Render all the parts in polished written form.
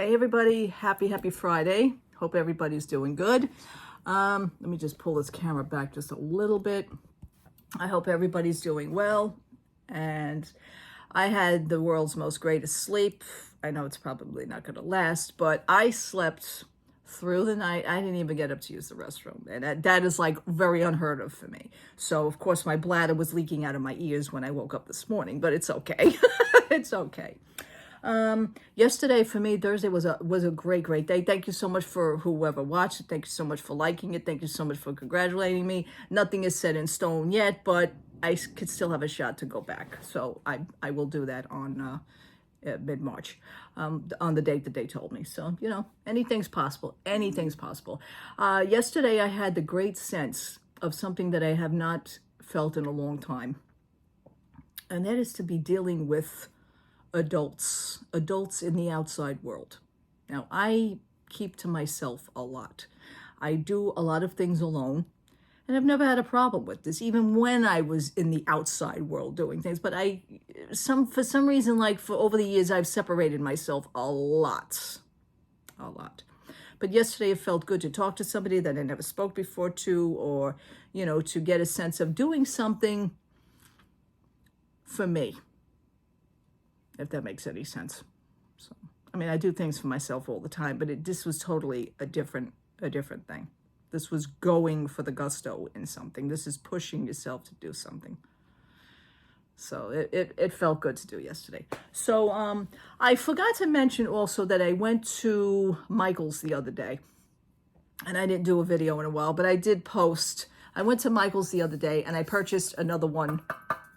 Hey everybody, happy Friday. Hope everybody's doing good. Let me just pull this camera back just a little bit. I hope everybody's doing well. And I had the world's most greatest sleep. I know it's probably not going to last, but I slept through the night. I didn't even get up to use the restroom. And that is like very unheard of for me. So of course my bladder was leaking out of my ears when I woke up this morning, but it's okay. It's okay. Yesterday for me, Thursday was a great day. Thank you so much for whoever watched it. Thank you so much for liking it. Thank you so much for congratulating me. Nothing is set in stone yet, but I could still have a shot to go back. So I will do that on mid-March, on the date that they told me. So, you know, anything's possible. Anything's possible. Yesterday I had the great sense of something that I have not felt in a long time. And that is to be dealing with adults in the outside world. Now, I keep to myself a lot. I do a lot of things alone, and I've never had a problem with this, even when I was in the outside world doing things. But for some reason, like for over the years, I've separated myself a lot. But yesterday it felt good to talk to somebody that I never spoke before to, or, you know, to get a sense of doing something for me, if that makes any sense. So, I mean, I do things for myself all the time, but this was totally a different thing. This was going for the gusto in something. This is pushing yourself to do something. So it felt good to do yesterday. So I forgot to mention also that I went to Michael's the other day, and I didn't do a video in a while, but I did post. I went to Michael's the other day and I purchased another one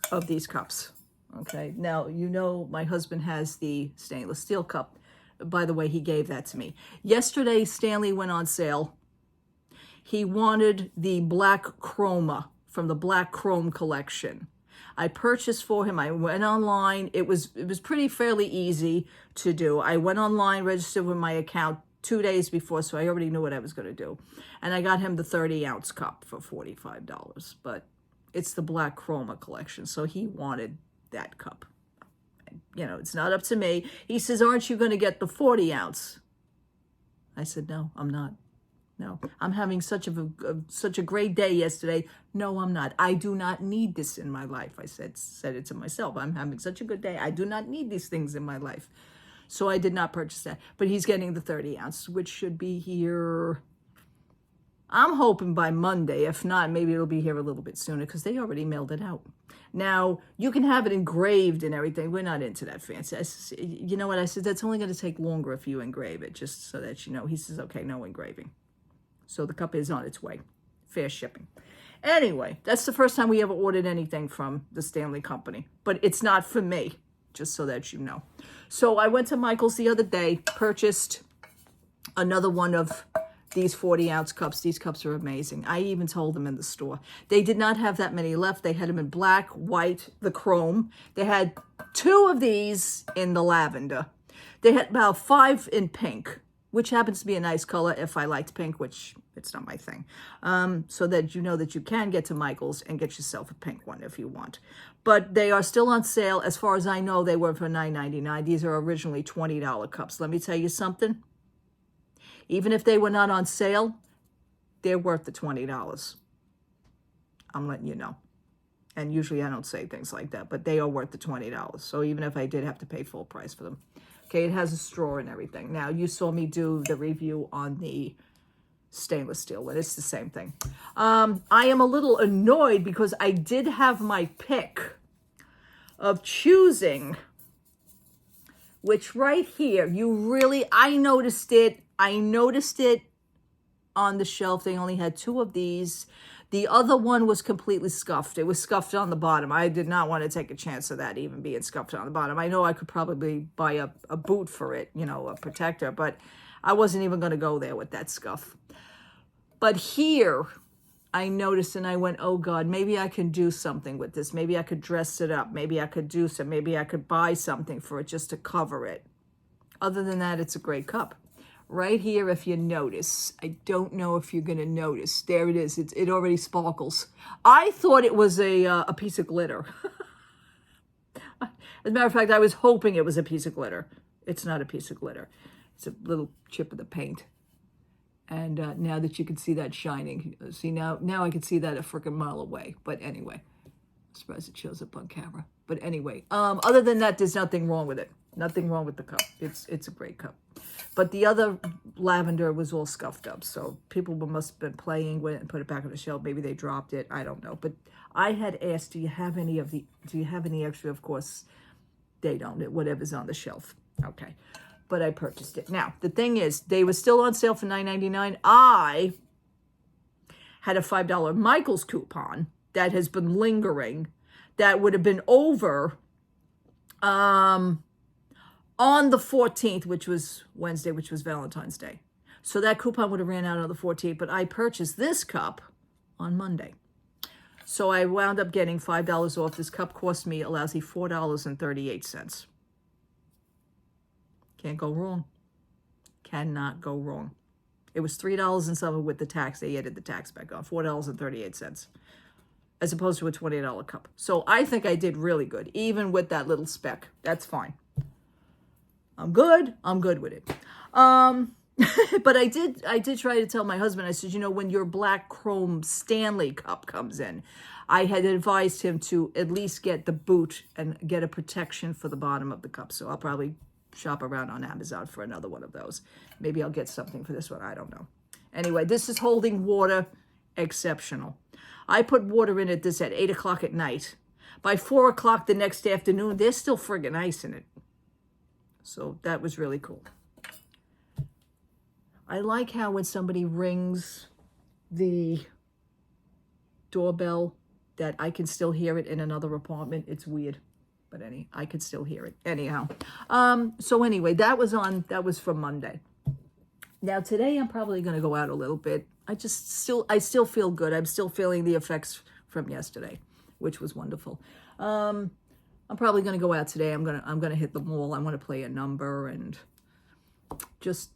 of these cups. Okay, now, you know, my husband has the stainless steel cup. By the way, he gave that to me. Yesterday, Stanley went on sale. He wanted the black chroma from the Black Chrome collection. I purchased for him. I went online. It was fairly easy to do. I went online, registered with my account 2 days before, so I already knew what I was going to do. And I got him the 30-ounce cup for $45. But it's the Black Chroma collection, so he wanted that cup. You know, it's not up to me. He says, aren't you going to get the 40-ounce? I said, no, I'm not. No, I'm having such a great day yesterday. No, I'm not. I do not need this in my life. I said it to myself. I'm having such a good day. I do not need these things in my life. So I did not purchase that. But he's getting the 30-ounce, which should be here, I'm hoping by Monday. If not, maybe it'll be here a little bit sooner because they already mailed it out. Now, you can have it engraved and everything. We're not into that fancy. You know what? I said, that's only going to take longer if you engrave it, just so that you know. He says, okay, no engraving. So the cup is on its way. Fair shipping. Anyway, that's the first time we ever ordered anything from the Stanley Company. But it's not for me, just so that you know. So I went to Michael's the other day, purchased another one of these 40-ounce cups. These cups are amazing. I even told them in the store. They did not have that many left. They had them in black, white, the chrome. They had 2 of these in the lavender. They had about 5 in pink, which happens to be a nice color if I liked pink, which it's not my thing. So that you know that you can get to Michael's and get yourself a pink one if you want. But they are still on sale. As far as I know, they were for $9.99. These are originally $20 cups. Let me tell you something. Even if they were not on sale, they're worth the $20. I'm letting you know. And usually I don't say things like that, but they are worth the $20. So even if I did have to pay full price for them. Okay, it has a straw and everything. Now, you saw me do the review on the stainless steel, and it's the same thing. I am a little annoyed because I did have my pick of choosing, which right here, I noticed it on the shelf. They only had 2 of these. The other one was completely scuffed. It was scuffed on the bottom. I did not want to take a chance of that even being scuffed on the bottom. I know I could probably buy a boot for it, you know, a protector, but I wasn't even going to go there with that scuff. But here, I noticed and I went, oh God, maybe I can do something with this. Maybe I could dress it up. Maybe I could do some. Maybe I could buy something for it just to cover it. Other than that, it's a great cup. Right here, if you notice, I don't know if you're going to notice. There it is. It already sparkles. I thought it was a piece of glitter. As a matter of fact, I was hoping it was a piece of glitter. It's not a piece of glitter. It's a little chip of the paint. And now that you can see that shining, see now I can see that a freaking mile away. But anyway, I'm surprised it shows up on camera. But anyway, other than that, there's nothing wrong with it. Nothing wrong with the cup. It's a great cup. But the other lavender was all scuffed up. So people must have been playing with it and put it back on the shelf. Maybe they dropped it. I don't know. But I had asked, do you have any extra? Of course, they don't. Whatever's on the shelf. Okay. But I purchased it. Now, the thing is, they were still on sale for $9.99. I had a $5 Michaels coupon that has been lingering. That would have been over on the 14th, which was Wednesday, which was Valentine's Day. So that coupon would have ran out on the 14th, but I purchased this cup on Monday. So I wound up getting $5 off. This cup cost me a lousy $4.38. Can't go wrong. Cannot go wrong. It was $3 and something with the tax. They added the tax back on, $4.38. As opposed to a $20 cup. So I think I did really good, even with that little speck. That's fine. I'm good with it. But I did try to tell my husband, I said, when your black chrome Stanley cup comes in, I had advised him to at least get the boot and get a protection for the bottom of the cup. So I'll probably shop around on Amazon for another one of those. Maybe I'll get something for this one. I don't know. Anyway, this is holding water exceptional. I put water in this at 8 o'clock at night. By 4 o'clock the next afternoon, there's still friggin' ice in it. So that was really cool. I like how when somebody rings the doorbell that I can still hear it in another apartment. It's weird. But I could still hear it. Anyhow. So anyway, that was for Monday. Now today I'm probably going to go out a little bit. I still feel good. I'm still feeling the effects from yesterday, which was wonderful. I'm probably going to go out today. I'm going to hit the mall. I want to play a number and just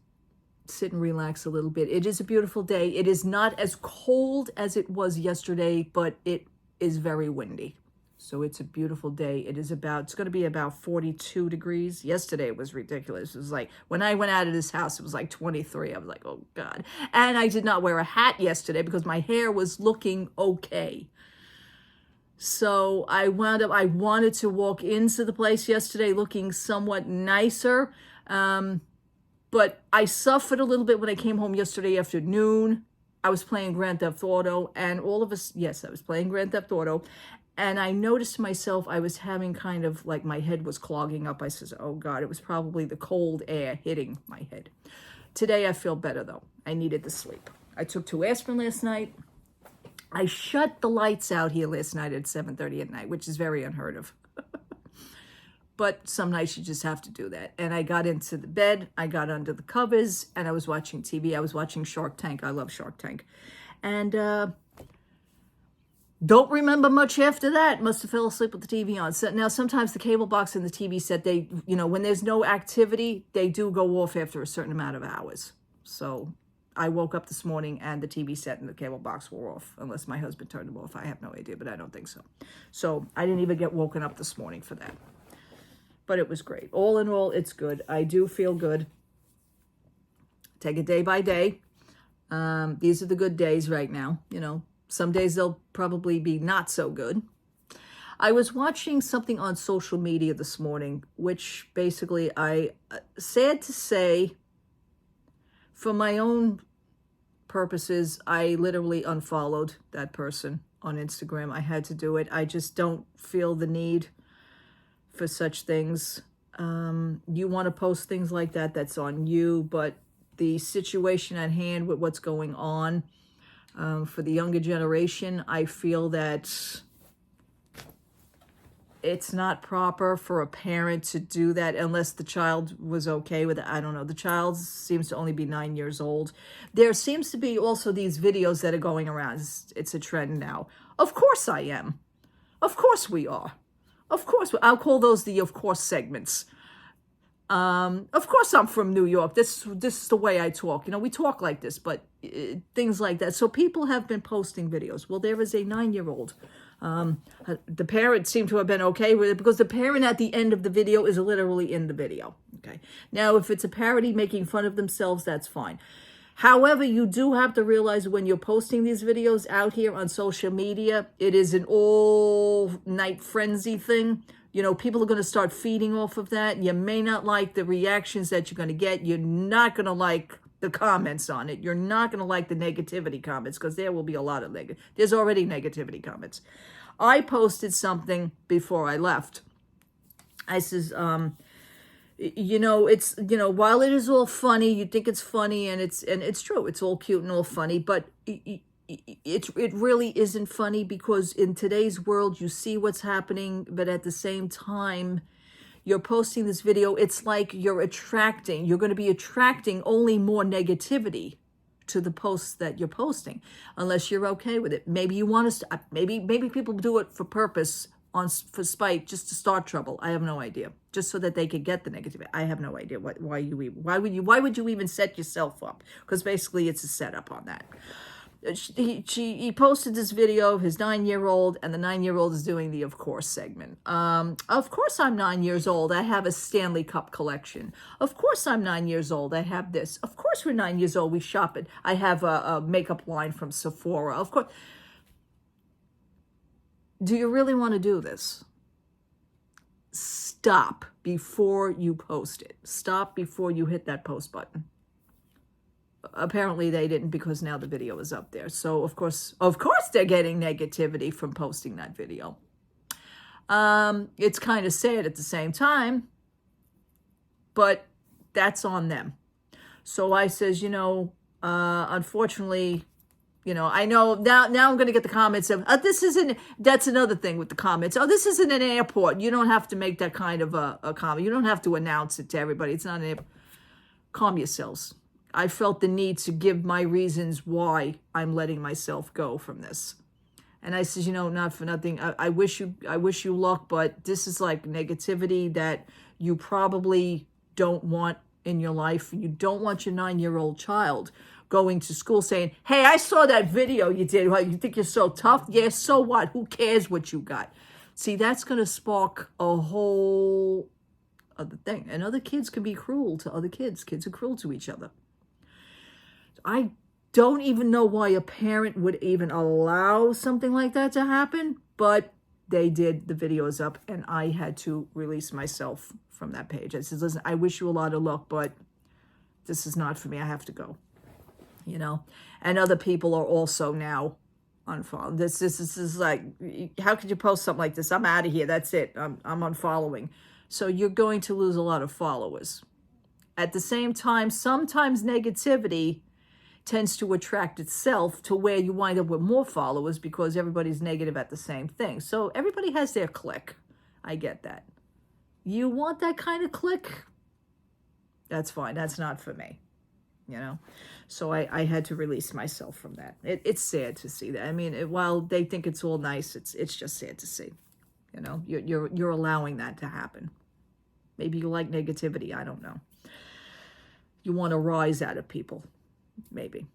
sit and relax a little bit. It is a beautiful day. It is not as cold as it was yesterday, but it is very windy. So it's a beautiful day. It's going to be about 42 degrees. Yesterday it was ridiculous. It was like, when I went out of this house, it was like 23. I was like, oh God. And I did not wear a hat yesterday because my hair was looking okay. So I wanted to walk into the place yesterday looking somewhat nicer. But I suffered a little bit when I came home yesterday afternoon. I was playing Grand Theft Auto and I was playing Grand Theft Auto. And I noticed myself, I was having kind of like my head was clogging up. I said, oh God, it was probably the cold air hitting my head. Today I feel better though. I needed the sleep. I took 2 aspirin last night. I shut the lights out here last night at 7:30 at night, which is very unheard of. But some nights you just have to do that. And I got into the bed, I got under the covers, and I was watching TV. I was watching Shark Tank. I love Shark Tank. And don't remember much after that. Must have fell asleep with the TV on. So now, sometimes the cable box and the TV set, they, when there's no activity, they do go off after a certain amount of hours. So I woke up this morning and the TV set and the cable box were off, unless my husband turned them off. I have no idea, but I don't think so. So I didn't even get woken up this morning for that. But it was great. All in all, it's good. I do feel good. Take it day by day. These are the good days right now, Some days they'll probably be not so good. I was watching something on social media this morning, which basically sad to say, for my own purposes, I literally unfollowed that person on Instagram. I had to do it. I just don't feel the need for such things. You want to post things like that, that's on you, but the situation at hand with what's going on, for the younger generation, I feel that it's not proper for a parent to do that unless the child was okay with it. I don't know. The child seems to only be 9 years old. There seems to be also these videos that are going around. It's a trend now. Of course I am. Of course we are. Of course. I'll call those the of course segments. Of course I'm from New York. This is the way I talk. We talk like this, but things like that. So people have been posting videos. Well, there is a 9-year-old The parent seemed to have been okay with it because the parent at the end of the video is literally in the video. Okay. Now, if it's a parody making fun of themselves, that's fine. However, you do have to realize when you're posting these videos out here on social media, it is an all-night frenzy thing. You know, people are going to start feeding off of that. You may not like the reactions that you're going to get. You're not going to like the comments on it. You're not going to like the negativity comments because there will be a lot of negative. There's already negativity comments. I posted something before I left. I says, you know, it's, you know, while it is all funny, you think it's funny and it's true. It's all cute and all funny, but it really isn't funny because in today's world, you see what's happening, but at the same time, you're posting this video, it's like you're going to be attracting only more negativity to the posts that you're posting, unless you're okay with it. Maybe you want to, maybe people do it for purpose, for spite, just to start trouble. I have no idea. Just so that they could get the negativity. I have no idea why would you even set yourself up? Because basically it's a setup on that. He posted this video of his 9-year-old, and the 9-year-old is doing the of course segment. Of course I'm 9 years old. I have a Stanley Cup collection. Of course I'm 9 years old. I have this. Of course we're 9 years old. We shop it. I have a makeup line from Sephora. Of course. Do you really want to do this? Stop before you post it. Stop before you hit that post button. Apparently they didn't because now the video is up there. So of course they're getting negativity from posting that video. It's kind of sad at the same time, but that's on them. So I says, you know, unfortunately, you know, I know now I'm going to get the comments of, that's another thing with the comments. Oh, this isn't an airport. You don't have to make that kind of a comment. You don't have to announce it to everybody. It's not an airport. Calm yourselves. I felt the need to give my reasons why I'm letting myself go from this. And I said, you know, not for nothing. I wish you luck, but this is like negativity that you probably don't want in your life. You don't want your 9-year-old child going to school saying, hey, I saw that video you did. Well, you think you're so tough? Yeah, so what? Who cares what you got? See, that's going to spark a whole other thing. And other kids can be cruel to other kids. Kids are cruel to each other. I don't even know why a parent would even allow something like that to happen, but they did. The video is up, and I had to release myself from that page. I said, listen, I wish you a lot of luck, but this is not for me. I have to go, you know. And other people are also now unfollowing. This is like, how could you post something like this? I'm out of here. That's it. I'm unfollowing. So you're going to lose a lot of followers. At the same time, sometimes negativity tends to attract itself to where you wind up with more followers because everybody's negative at the same thing. So everybody has their clique. I get that. You want that kind of clique? That's fine. That's not for me, you know? So I had to release myself from that. It's sad to see that. I mean, while they think it's all nice, it's just sad to see. You know, you're allowing that to happen. Maybe you like negativity. I don't know. You want a rise out of people. Maybe.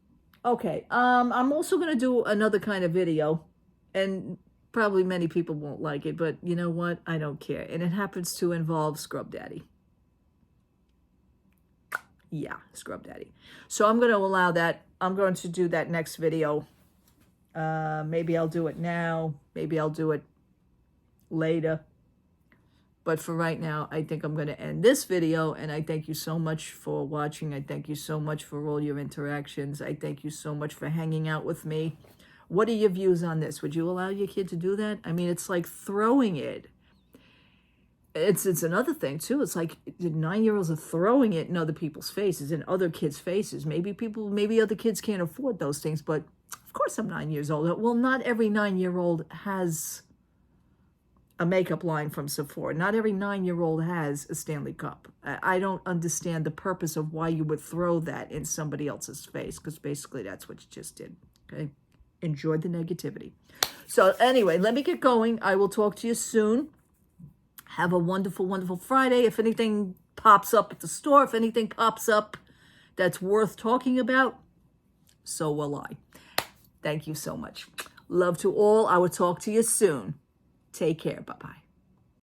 Okay. I'm also going to do another kind of video, and probably many people won't like it, but you know what? I don't care. And it happens to involve Scrub Daddy. Yeah, Scrub Daddy. So I'm going to allow that. I'm going to do that next video. Maybe I'll do it now. Maybe I'll do it later. But for right now, I think I'm going to end this video, and I thank you so much for watching. I thank you so much for all your interactions. I thank you so much for hanging out with me. What are your views on this? Would you allow your kid to do that? I mean, it's like throwing it. It's another thing, too. It's like the 9-year-olds are throwing it in other people's faces, in other kids' faces. Maybe other kids can't afford those things, but of course I'm 9 years old. Well, not every 9-year-old has a makeup line from Sephora. Not every 9-year-old has a Stanley Cup. I don't understand the purpose of why you would throw that in somebody else's face, because basically that's what you just did, okay? Enjoy the negativity. So anyway, let me get going. I will talk to you soon. Have a wonderful, wonderful Friday. If anything pops up at the store, if anything pops up that's worth talking about, so will I. Thank you so much. Love to all. I will talk to you soon. Take care. Bye-bye.